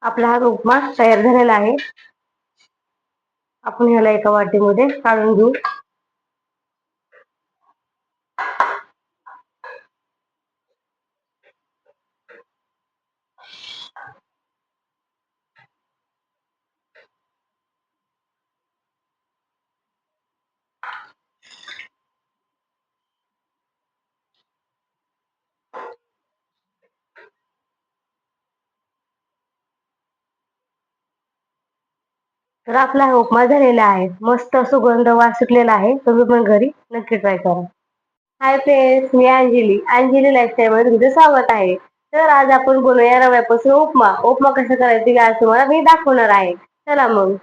आपला हा उपमा तयार झालेला आहे. आपण ह्याला एका वाटीमध्ये काढून घेऊ. तर आपला हा उपमा झालेला आहे. मस्त सुगंध वास सुटलेला आहे. तुम्ही पण घरी नक्की ट्राय करा. हाय फ्रेंड्स, मी अंजली. अंजली लाईफस्टाईल मध्ये तुमचं स्वागत आहे. तर आज आपण बोलूया रव्यापासून उपमा. उपमा कसा करायचा आज तुम्हाला मी दाखवणार आहे. चला मग.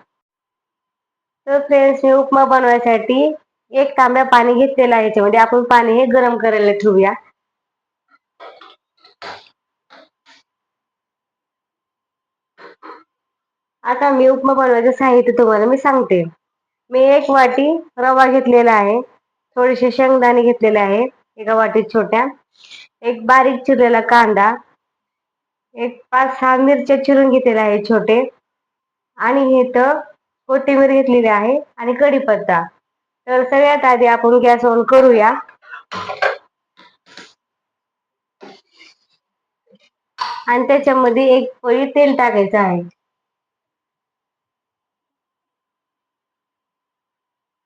तर फ्रेंड्स, मी उपमा बनवण्यासाठी एक तांब्या पाणी घेतलेलं आहे. याच्यामध्ये आपण पाणी हे गरम करायला ठेवूया. आता मी उपमा बनवायचं साहित्य तुम्हाला मी सांगते. मी एक वाटी रवा घेतलेला आहे. थोडेसे शेंगदाणे घेतलेले आहे एका वाटीत छोट्या. एक बारीक चिरलेला कांदा, एक 5-6 मिरच्या चिरून घेतलेल्या आहे छोटे, आणि इथं कोथिंबीर घेतलेली आहे आणि कढीपत्ता. तर सगळ्यात आधी आपण गॅस ऑन करूया आणि त्याच्यामध्ये एक पळी तेल टाकायचं आहे.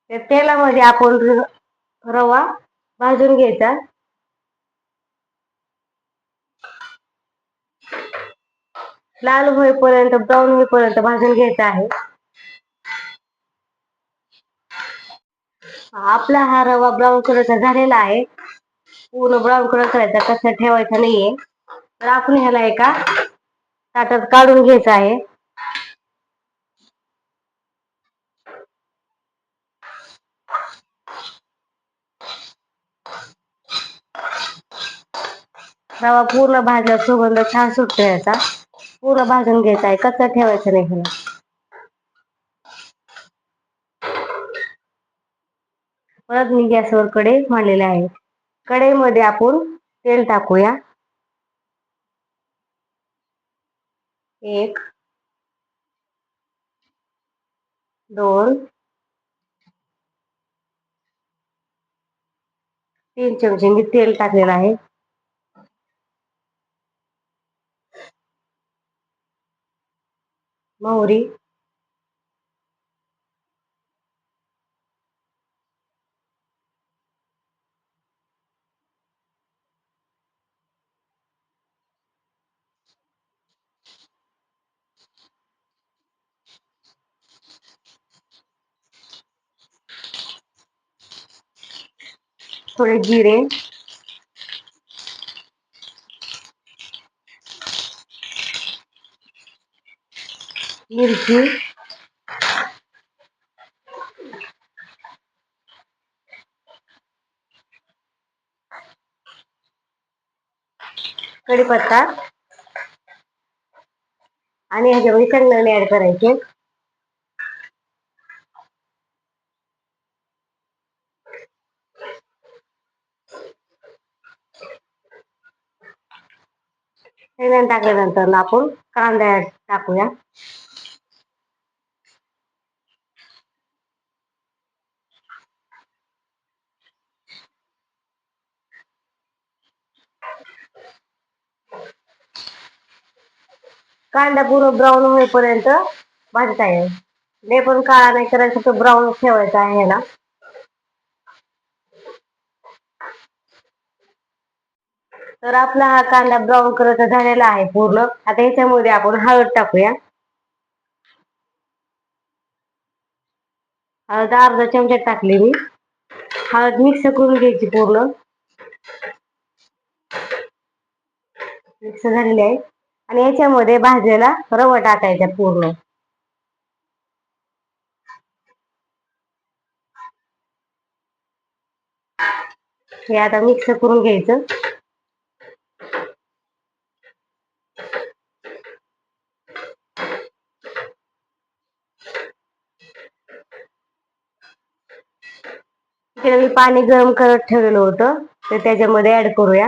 त्या तेलामध्ये आपण रवा भाजून घ्यायचा. लाल होईपर्यंत, ब्राऊन होईपर्यंत भाजून घ्यायचा आहे. आपला हा रवा ब्राऊन कलरचा झालेला आहे. पूर्ण ब्राऊन कलर करायचा, तसा ठेवायचा नाहीये. तर आपण ह्याला एका ताटात काढून घ्यायचं आहे. रवा पूर्ण भाजला, सुगंध छान सुटतो याचा. पूर्ण भाजून घ्यायचा आहे, कच्चा ठेवायचा नाही ह्याला. परत मी गॅसवर कढई मांडलेली आहे. कढईमध्ये आपण तेल टाकूया. 1, 2, 3 चमचे मी तेल टाकलेलं आहे. मोहरी, थोडे जिरे, मिरची, कढीपत्ता आणि ह्याच्यामध्ये शेंगदाणे ऍड करायचे. शेंगदाणे टाकल्यानंतर आपण कांदा टाकूया. कांदा पूर्ण ब्राऊन होईपर्यंत भाजता येईल. लय पण काळा नाही करायचा, तो ब्राऊन ठेवायचा आहे ह्याला. तर आपला हा कांदा ब्राऊन कलरचा झालेला आहे पूर्ण. आता ह्याच्यामध्ये आपण हळद टाकूया. हळद अर्धा चमचा टाकली मी. हळद मिक्स करून घ्यायची पूर्ण. मिक्स झालेली आहे आणि याच्यामध्ये भाजलेला रवा टाकायचा पूर्ण. हे आता मिक्स करून घ्यायचं. इकडे मी पाणी गरम करत ठेवलेलं होतं, तर त्याच्यामध्ये ऍड करूया.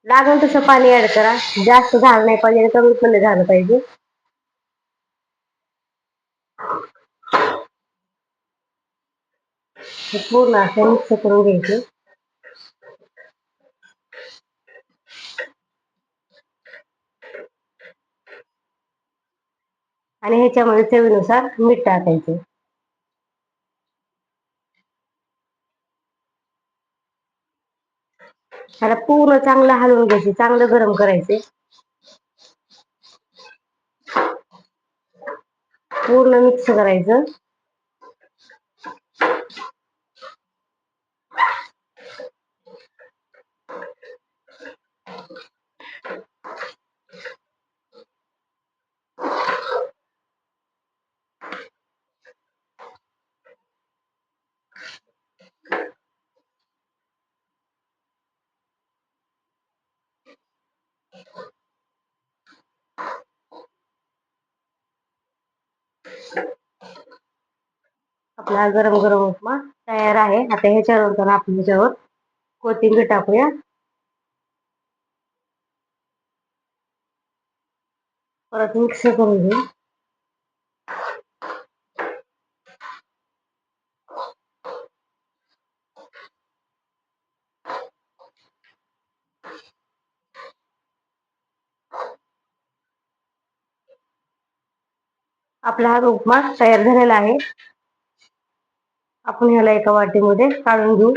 लागेल तसं पाणी ऍड करा. जास्त झालं नाही पाहिजे, कमी पण झालं पाहिजे. हे पूर्ण असं मिक्स करून घ्यायचे. आणि ह्याच्यामध्ये चवीनुसार मीठ टाकायचे. त्याला पूर्ण चांगलं हलवून घ्यायचे, चांगलं गरम करायचे. पूर्ण मिक्स करायचं. आपला गरम गरम उपमा तयार आहे. आता ह्याच्यानंतर आपण ह्याच्यावर कोथिंबीर टाकूया. परत मिक्स करून घेऊ. आपला हा उपमा तयार झालेला आहे. आपण ह्याला एका वाटीमध्ये काढून घेऊ.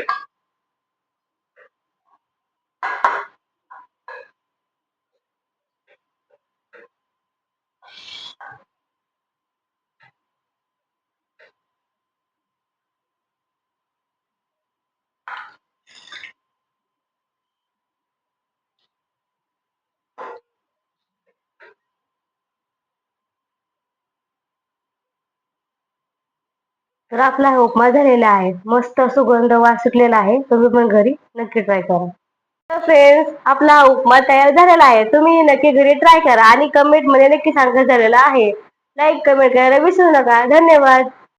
तर आपला हा उपमा झालेला आहे. मस्त सुगंध वास सुटलेला आहे. तुम्ही पण घरी नक्की ट्राय करा. तर फ्रेंड्स, आपला हा उपमा तयार झालेला आहे. तुम्ही नक्की घरी ट्राय करा आणि कमेंट मध्ये नक्की सांगा झालेला आहे. लाईक कमेंट करायला विसरू नका. धन्यवाद.